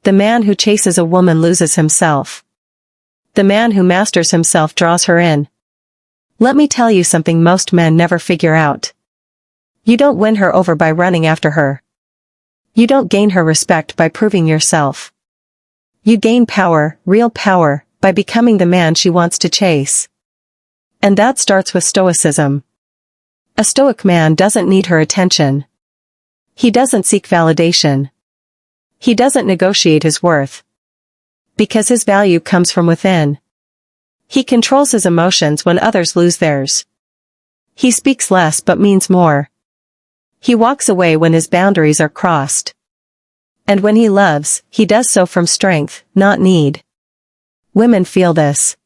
The man who chases a woman loses himself. The man who masters himself draws her in. Let me tell you something most men never figure out. You don't win her over by running after her. You don't gain her respect by proving yourself. You gain power, real power, by becoming the man she wants to chase. And that starts with Stoicism. A Stoic man doesn't need her attention. He doesn't seek validation. He doesn't negotiate his worth. Because his value comes from within. He controls his emotions when others lose theirs. He speaks less but means more. He walks away when his boundaries are crossed. And when he loves, he does so from strength, not need. Women feel this.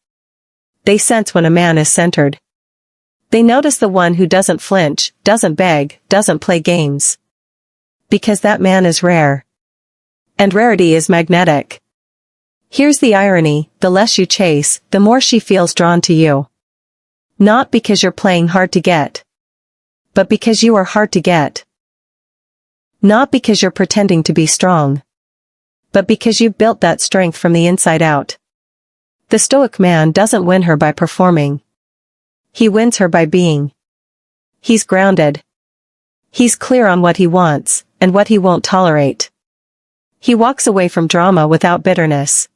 They sense when a man is centered. They notice the one who doesn't flinch, doesn't beg, doesn't play games. Because that man is rare. And rarity is magnetic. Here's the irony, the less you chase, the more she feels drawn to you. Not because you're playing hard to get. But because you are hard to get. Not because you're pretending to be strong. But because you've built that strength from the inside out. The Stoic man doesn't win her by performing. He wins her by being. He's grounded. He's clear on what he wants, and what he won't tolerate. He walks away from drama without bitterness.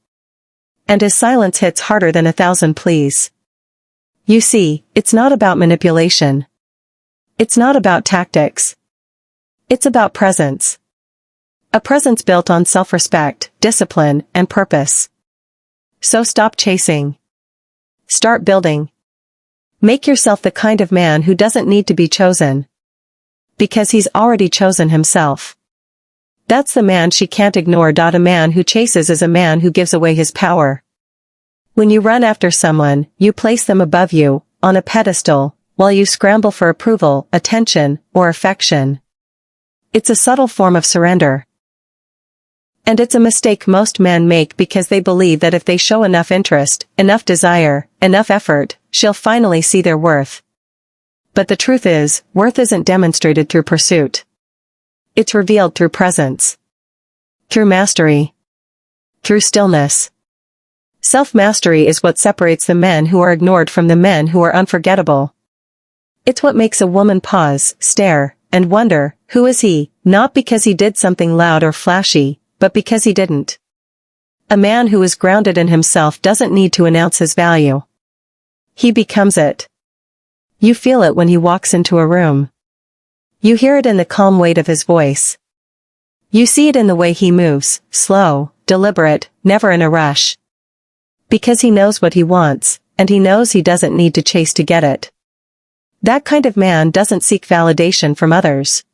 And his silence hits harder than 1,000 pleas. You see, it's not about manipulation. It's not about tactics. It's about presence. A presence built on self-respect, discipline, and purpose. So stop chasing. Start building. Make yourself the kind of man who doesn't need to be chosen. Because he's already chosen himself. That's the man she can't ignore. A man who chases is a man who gives away his power. When you run after someone, you place them above you, on a pedestal, while you scramble for approval, attention, or affection. It's a subtle form of surrender. And it's a mistake most men make because they believe that if they show enough interest, enough desire, enough effort, she'll finally see their worth. But the truth is, worth isn't demonstrated through pursuit. It's revealed through presence. Through mastery. Through stillness. Self-mastery is what separates the men who are ignored from the men who are unforgettable. It's what makes a woman pause, stare, and wonder, who is he, not because he did something loud or flashy, but because he didn't. A man who is grounded in himself doesn't need to announce his value. He becomes it. You feel it when he walks into a room. You hear it in the calm weight of his voice. You see it in the way he moves, slow, deliberate, never in a rush. Because he knows what he wants, and he knows he doesn't need to chase to get it. That kind of man doesn't seek validation from others.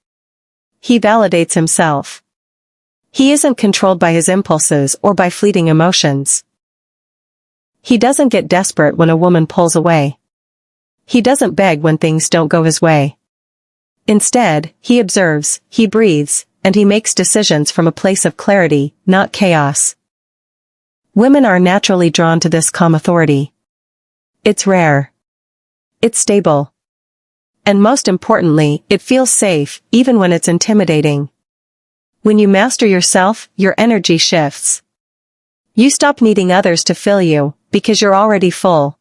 He validates himself. He isn't controlled by his impulses or by fleeting emotions. He doesn't get desperate when a woman pulls away. He doesn't beg when things don't go his way. Instead, he observes, he breathes, and he makes decisions from a place of clarity, not chaos. Women are naturally drawn to this calm authority. It's rare. It's stable. And most importantly, it feels safe, even when it's intimidating. When you master yourself, your energy shifts. You stop needing others to fill you, because you're already full.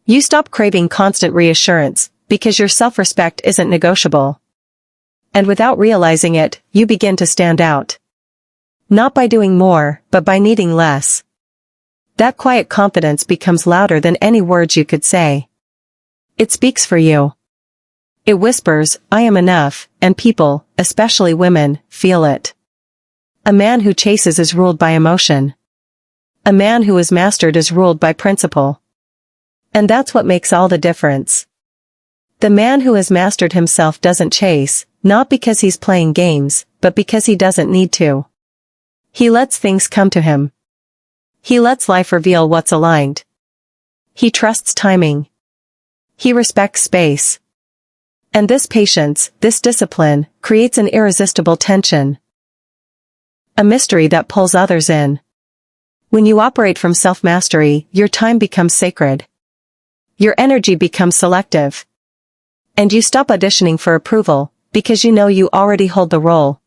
You stop craving constant reassurance, because your self-respect isn't negotiable. And without realizing it, you begin to stand out. Not by doing more, but by needing less. That quiet confidence becomes louder than any words you could say. It speaks for you. It whispers, I am enough, and people, especially women, feel it. A man who chases is ruled by emotion. A man who is mastered is ruled by principle. And that's what makes all the difference. The man who has mastered himself doesn't chase, not because he's playing games, but because he doesn't need to. He lets things come to him. He lets life reveal what's aligned. He trusts timing. He respects space. And this patience, this discipline, creates an irresistible tension. A mystery that pulls others in. When you operate from self-mastery, your time becomes sacred. Your energy becomes selective. And you stop auditioning for approval, because you know you already hold the role.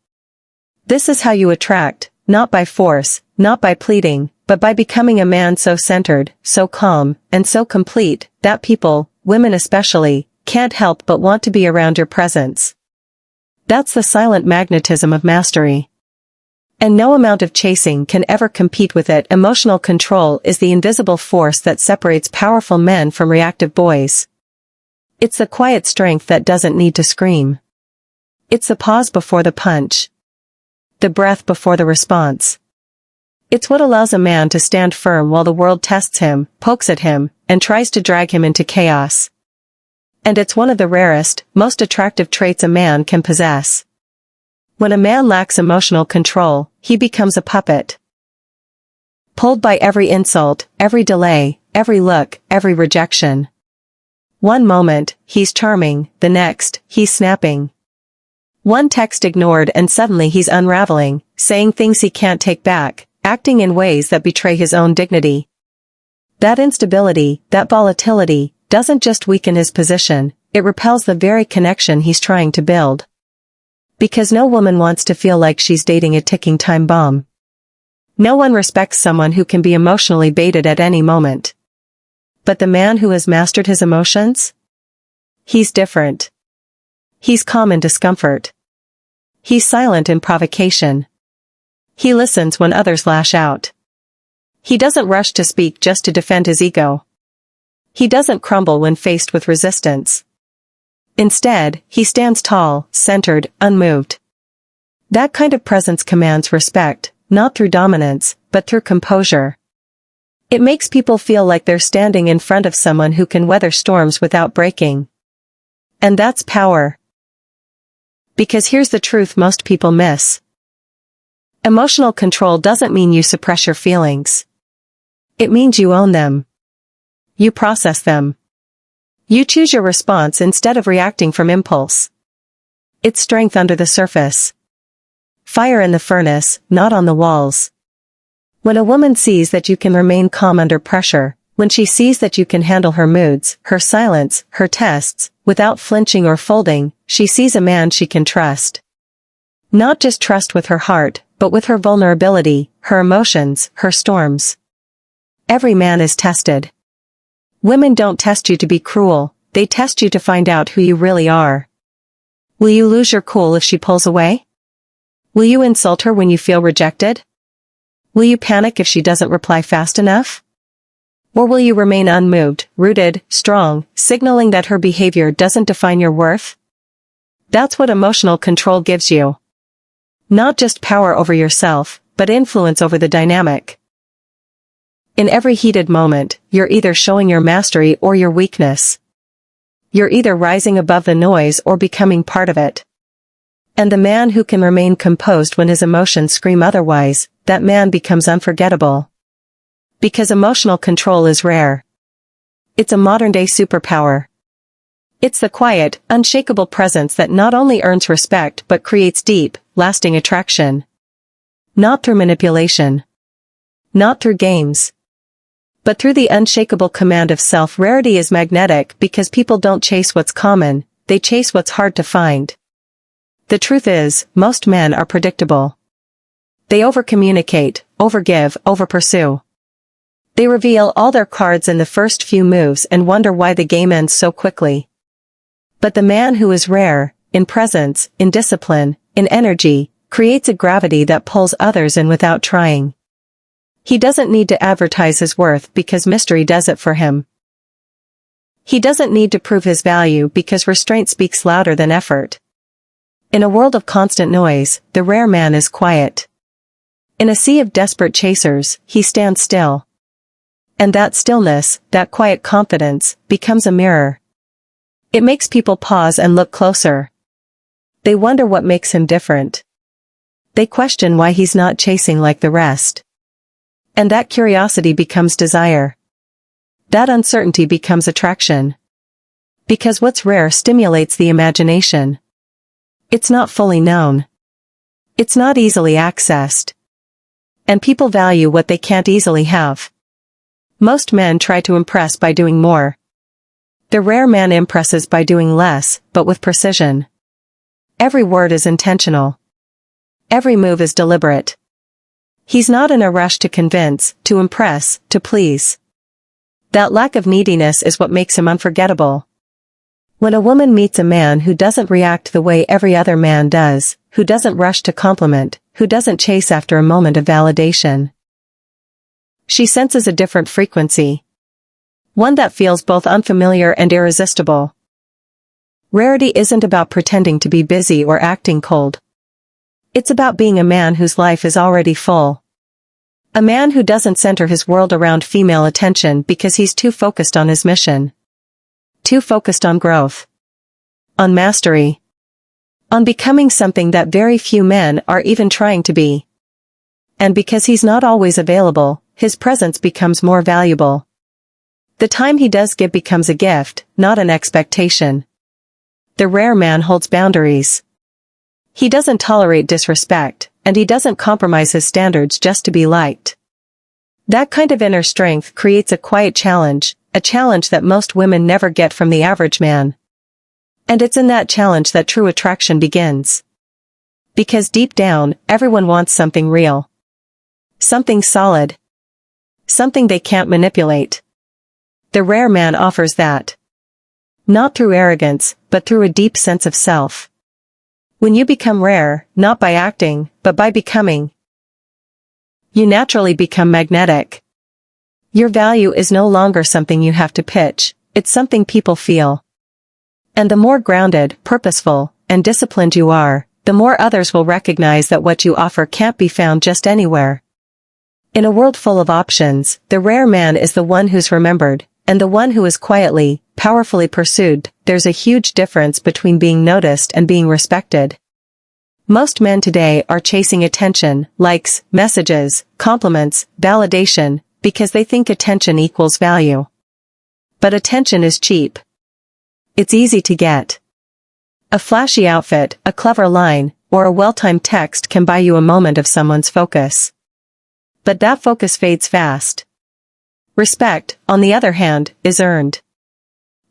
This is how you attract, not by force, not by pleading, but by becoming a man so centered, so calm, and so complete, that people, women especially, can't help but want to be around your presence. That's the silent magnetism of mastery. And no amount of chasing can ever compete with it. Emotional control is the invisible force that separates powerful men from reactive boys. It's the quiet strength that doesn't need to scream. It's the pause before the punch. The breath before the response. It's what allows a man to stand firm while the world tests him, pokes at him, and tries to drag him into chaos. And it's one of the rarest, most attractive traits a man can possess. When a man lacks emotional control, he becomes a puppet. Pulled by every insult, every delay, every look, every rejection. One moment, he's charming, the next, he's snapping. One text ignored and suddenly he's unraveling, saying things he can't take back, acting in ways that betray his own dignity. That instability, that volatility, doesn't just weaken his position, it repels the very connection he's trying to build. Because no woman wants to feel like she's dating a ticking time bomb. No one respects someone who can be emotionally baited at any moment. But the man who has mastered his emotions? He's different. He's calm in discomfort. He's silent in provocation. He listens when others lash out. He doesn't rush to speak just to defend his ego. He doesn't crumble when faced with resistance. Instead, he stands tall, centered, unmoved. That kind of presence commands respect, not through dominance, but through composure. It makes people feel like they're standing in front of someone who can weather storms without breaking. And that's power. Because here's the truth most people miss. Emotional control doesn't mean you suppress your feelings. It means you own them. You process them. You choose your response instead of reacting from impulse. It's strength under the surface. Fire in the furnace, not on the walls. When a woman sees that you can remain calm under pressure, when she sees that you can handle her moods, her silence, her tests, without flinching or folding, she sees a man she can trust. Not just trust with her heart, but with her vulnerability, her emotions, her storms. Every man is tested. Women don't test you to be cruel, they test you to find out who you really are. Will you lose your cool if she pulls away? Will you insult her when you feel rejected? Will you panic if she doesn't reply fast enough? Or will you remain unmoved, rooted, strong, signaling that her behavior doesn't define your worth? That's what emotional control gives you. Not just power over yourself, but influence over the dynamic. In every heated moment, you're either showing your mastery or your weakness. You're either rising above the noise or becoming part of it. And the man who can remain composed when his emotions scream otherwise, that man becomes unforgettable. Because emotional control is rare. It's a modern-day superpower. It's the quiet, unshakable presence that not only earns respect but creates deep, lasting attraction. Not through manipulation. Not through games. But through the unshakable command of self. Rarity is magnetic because people don't chase what's common, they chase what's hard to find. The truth is, most men are predictable. They overcommunicate, overgive, overpursue. They reveal all their cards in the first few moves and wonder why the game ends so quickly. But the man who is rare, in presence, in discipline, in energy, creates a gravity that pulls others in without trying. He doesn't need to advertise his worth because mystery does it for him. He doesn't need to prove his value because restraint speaks louder than effort. In a world of constant noise, the rare man is quiet. In a sea of desperate chasers, he stands still. And that stillness, that quiet confidence, becomes a mirror. It makes people pause and look closer. They wonder what makes him different. They question why he's not chasing like the rest. And that curiosity becomes desire. That uncertainty becomes attraction. Because what's rare stimulates the imagination. It's not fully known. It's not easily accessed. And people value what they can't easily have. Most men try to impress by doing more. The rare man impresses by doing less, but with precision. Every word is intentional. Every move is deliberate. He's not in a rush to convince, to impress, to please. That lack of neediness is what makes him unforgettable. When a woman meets a man who doesn't react the way every other man does, who doesn't rush to compliment, who doesn't chase after a moment of validation, she senses a different frequency. One that feels both unfamiliar and irresistible. Rarity isn't about pretending to be busy or acting cold. It's about being a man whose life is already full. A man who doesn't center his world around female attention because he's too focused on his mission. Too focused on growth. On mastery. On becoming something that very few men are even trying to be. And because he's not always available, his presence becomes more valuable. The time he does give becomes a gift, not an expectation. The rare man holds boundaries. He doesn't tolerate disrespect, and he doesn't compromise his standards just to be liked. That kind of inner strength creates a quiet challenge, a challenge that most women never get from the average man. And it's in that challenge that true attraction begins. Because deep down, everyone wants something real. Something solid. Something they can't manipulate. The rare man offers that. Not through arrogance, but through a deep sense of self. When you become rare, not by acting, but by becoming, you naturally become magnetic. Your value is no longer something you have to pitch, it's something people feel. And the more grounded, purposeful, and disciplined you are, the more others will recognize that what you offer can't be found just anywhere. In a world full of options, the rare man is the one who's remembered, and the one who is quietly, powerfully pursued. There's a huge difference between being noticed and being respected. Most men today are chasing attention, likes, messages, compliments, validation, because they think attention equals value. But attention is cheap. It's easy to get. A flashy outfit, a clever line, or a well-timed text can buy you a moment of someone's focus. But that focus fades fast. Respect, on the other hand, is earned.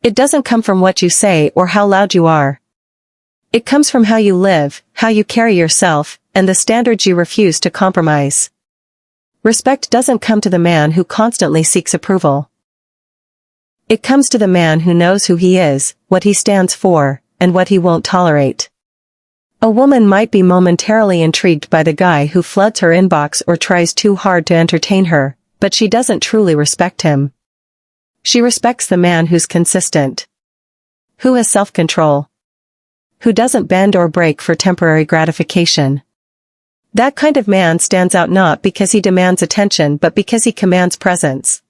It doesn't come from what you say or how loud you are. It comes from how you live, how you carry yourself, and the standards you refuse to compromise. Respect doesn't come to the man who constantly seeks approval. It comes to the man who knows who he is, what he stands for, and what he won't tolerate. A woman might be momentarily intrigued by the guy who floods her inbox or tries too hard to entertain her, but she doesn't truly respect him. She respects the man who's consistent. Who has self-control. Who doesn't bend or break for temporary gratification. That kind of man stands out not because he demands attention but because he commands presence.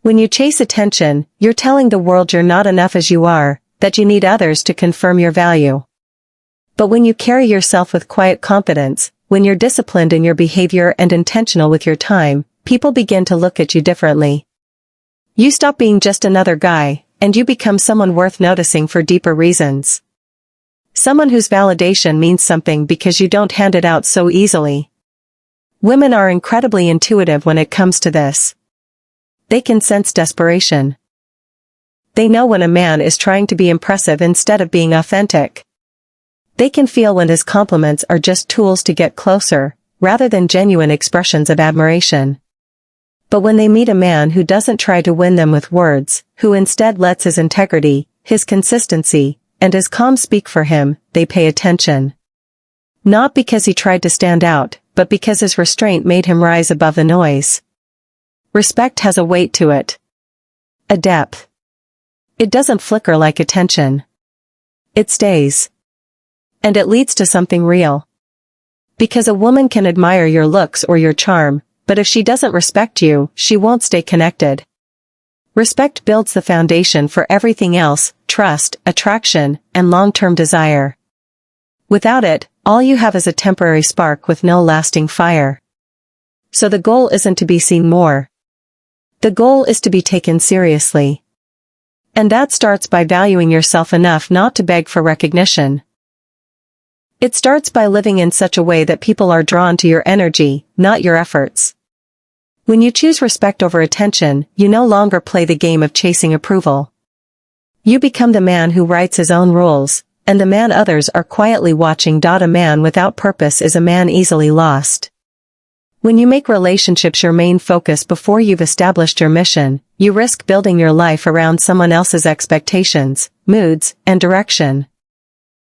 When you chase attention, you're telling the world you're not enough as you are, that you need others to confirm your value. But when you carry yourself with quiet confidence, when you're disciplined in your behavior and intentional with your time, people begin to look at you differently. You stop being just another guy, and you become someone worth noticing for deeper reasons. Someone whose validation means something because you don't hand it out so easily. Women are incredibly intuitive when it comes to this. They can sense desperation. They know when a man is trying to be impressive instead of being authentic. They can feel when his compliments are just tools to get closer, rather than genuine expressions of admiration. But when they meet a man who doesn't try to win them with words, who instead lets his integrity, his consistency, and his calm speak for him, they pay attention. Not because he tried to stand out, but because his restraint made him rise above the noise. Respect has a weight to it. A depth. It doesn't flicker like attention. It stays. And it leads to something real. Because a woman can admire your looks or your charm, but if she doesn't respect you, she won't stay connected. Respect builds the foundation for everything else, trust, attraction, and long-term desire. Without it, all you have is a temporary spark with no lasting fire. So the goal isn't to be seen more. The goal is to be taken seriously. And that starts by valuing yourself enough not to beg for recognition. It starts by living in such a way that people are drawn to your energy, not your efforts. When you choose respect over attention, you no longer play the game of chasing approval. You become the man who writes his own rules, and the man others are quietly watching. A man without purpose is a man easily lost. When you make relationships your main focus before you've established your mission, you risk building your life around someone else's expectations, moods, and direction.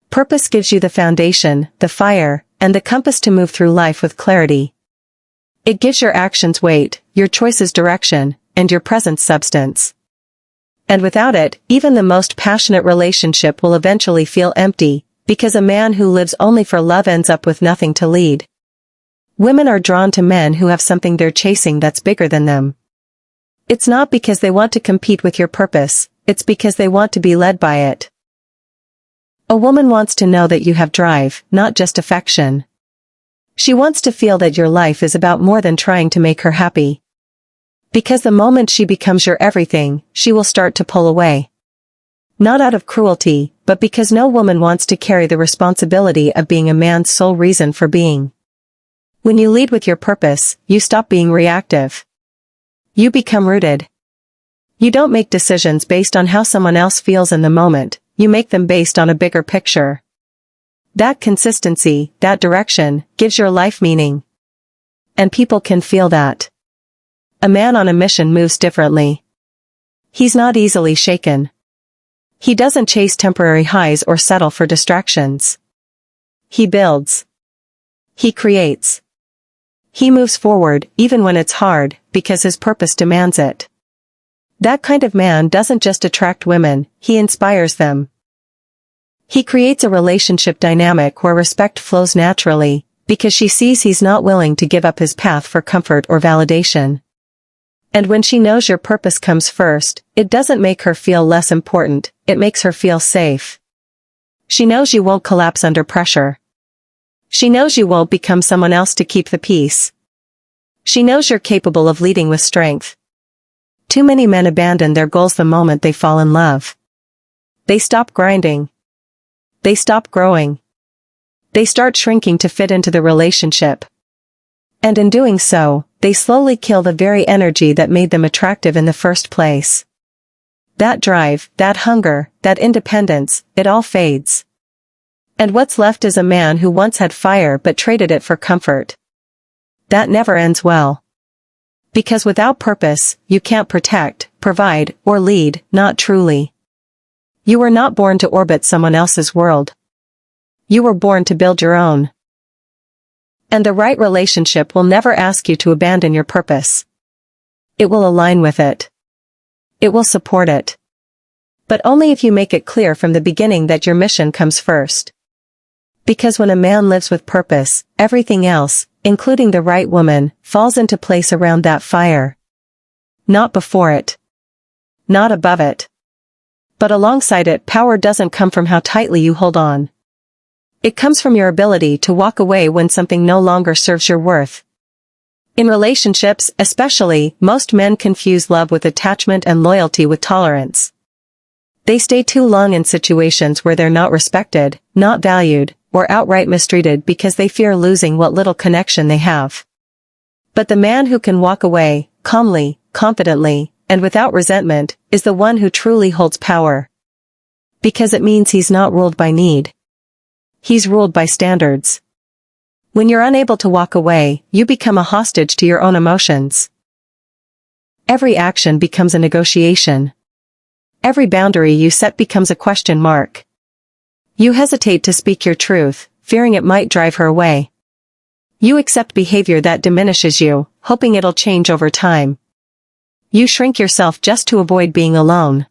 Purpose gives you the foundation, the fire, and the compass to move through life with clarity. It gives your actions weight, your choices direction, and your presence substance. And without it, even the most passionate relationship will eventually feel empty, because a man who lives only for love ends up with nothing to lead. Women are drawn to men who have something they're chasing that's bigger than them. It's not because they want to compete with your purpose, it's because they want to be led by it. A woman wants to know that you have drive, not just affection. She wants to feel that your life is about more than trying to make her happy. Because the moment she becomes your everything, she will start to pull away. Not out of cruelty, but because no woman wants to carry the responsibility of being a man's sole reason for being. When you lead with your purpose, you stop being reactive. You become rooted. You don't make decisions based on how someone else feels in the moment, you make them based on a bigger picture. That consistency, that direction, gives your life meaning. And people can feel that. A man on a mission moves differently. He's not easily shaken. He doesn't chase temporary highs or settle for distractions. He builds. He creates. He moves forward, even when it's hard, because his purpose demands it. That kind of man doesn't just attract women, he inspires them. He creates a relationship dynamic where respect flows naturally, because she sees he's not willing to give up his path for comfort or validation. And when she knows your purpose comes first, it doesn't make her feel less important, it makes her feel safe. She knows you won't collapse under pressure. She knows you won't become someone else to keep the peace. She knows you're capable of leading with strength. Too many men abandon their goals the moment they fall in love. They stop grinding. They stop growing. They start shrinking to fit into the relationship. And in doing so, they slowly kill the very energy that made them attractive in the first place. That drive, that hunger, that independence, it all fades. And what's left is a man who once had fire but traded it for comfort. That never ends well. Because without purpose, you can't protect, provide, or lead, not truly. You were not born to orbit someone else's world. You were born to build your own. And the right relationship will never ask you to abandon your purpose. It will align with it. It will support it. But only if you make it clear from the beginning that your mission comes first. Because when a man lives with purpose, everything else, including the right woman, falls into place around that fire. Not before it. Not above it. But alongside it, power doesn't come from how tightly you hold on. It comes from your ability to walk away when something no longer serves your worth. In relationships, especially, most men confuse love with attachment and loyalty with tolerance. They stay too long in situations where they're not respected, not valued, or outright mistreated because they fear losing what little connection they have. But the man who can walk away, calmly, confidently, and without resentment, is the one who truly holds power. Because it means he's not ruled by need. He's ruled by standards. When you're unable to walk away, you become a hostage to your own emotions. Every action becomes a negotiation. Every boundary you set becomes a question mark. You hesitate to speak your truth, fearing it might drive her away. You accept behavior that diminishes you, hoping it'll change over time. You shrink yourself just to avoid being alone.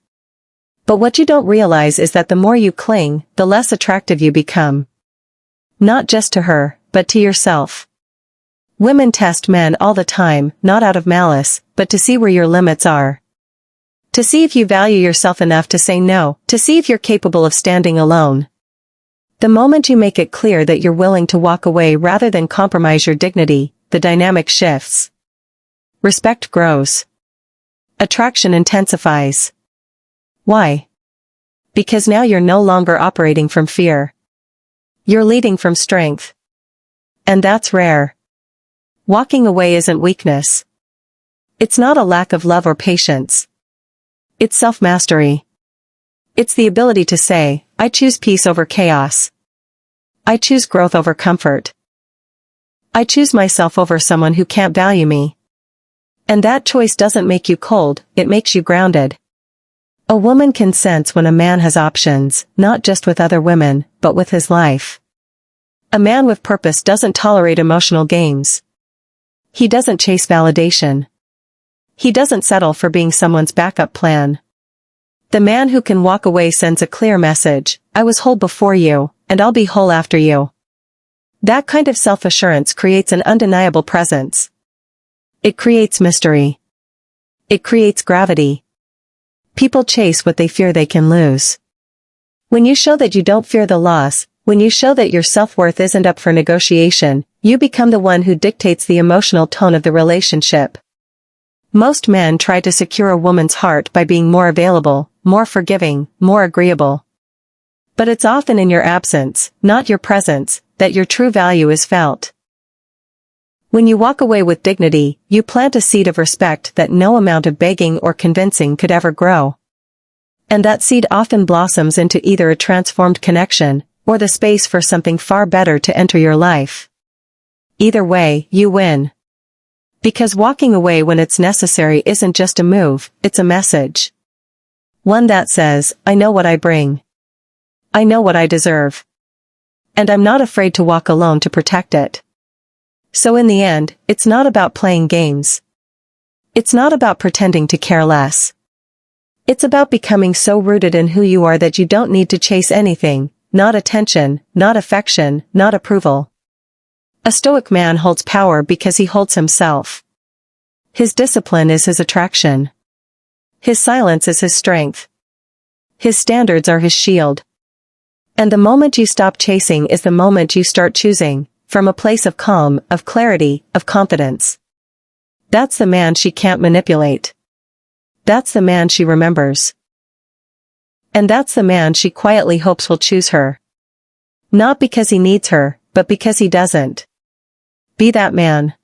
But what you don't realize is that the more you cling, the less attractive you become. Not just to her, but to yourself. Women test men all the time, not out of malice, but to see where your limits are. To see if you value yourself enough to say no, to see if you're capable of standing alone. The moment you make it clear that you're willing to walk away rather than compromise your dignity, the dynamic shifts. Respect grows. Attraction intensifies. Why? Because now you're no longer operating from fear. You're leading from strength. And that's rare. Walking away isn't weakness. It's not a lack of love or patience. It's self-mastery. It's the ability to say, I choose peace over chaos. I choose growth over comfort. I choose myself over someone who can't value me. And that choice doesn't make you cold, it makes you grounded. A woman can sense when a man has options, not just with other women, but with his life. A man with purpose doesn't tolerate emotional games. He doesn't chase validation. He doesn't settle for being someone's backup plan. The man who can walk away sends a clear message: I was whole before you, and I'll be whole after you. That kind of self-assurance creates an undeniable presence. It creates mystery. It creates gravity. People chase what they fear they can lose. When you show that you don't fear the loss, when you show that your self-worth isn't up for negotiation, you become the one who dictates the emotional tone of the relationship. Most men try to secure a woman's heart by being more available, more forgiving, more agreeable. But it's often in your absence, not your presence, that your true value is felt. When you walk away with dignity, you plant a seed of respect that no amount of begging or convincing could ever grow. And that seed often blossoms into either a transformed connection, or the space for something far better to enter your life. Either way, you win. Because walking away when it's necessary isn't just a move, it's a message. One that says, I know what I bring. I know what I deserve. And I'm not afraid to walk alone to protect it. So in the end, it's not about playing games. It's not about pretending to care less. It's about becoming so rooted in who you are that you don't need to chase anything, not attention, not affection, not approval. A Stoic man holds power because he holds himself. His discipline is his attraction. His silence is his strength. His standards are his shield. And the moment you stop chasing is the moment you start choosing, from a place of calm, of clarity, of confidence. That's the man she can't manipulate. That's the man she remembers. And that's the man she quietly hopes will choose her. Not because he needs her, but because he doesn't. Be that man.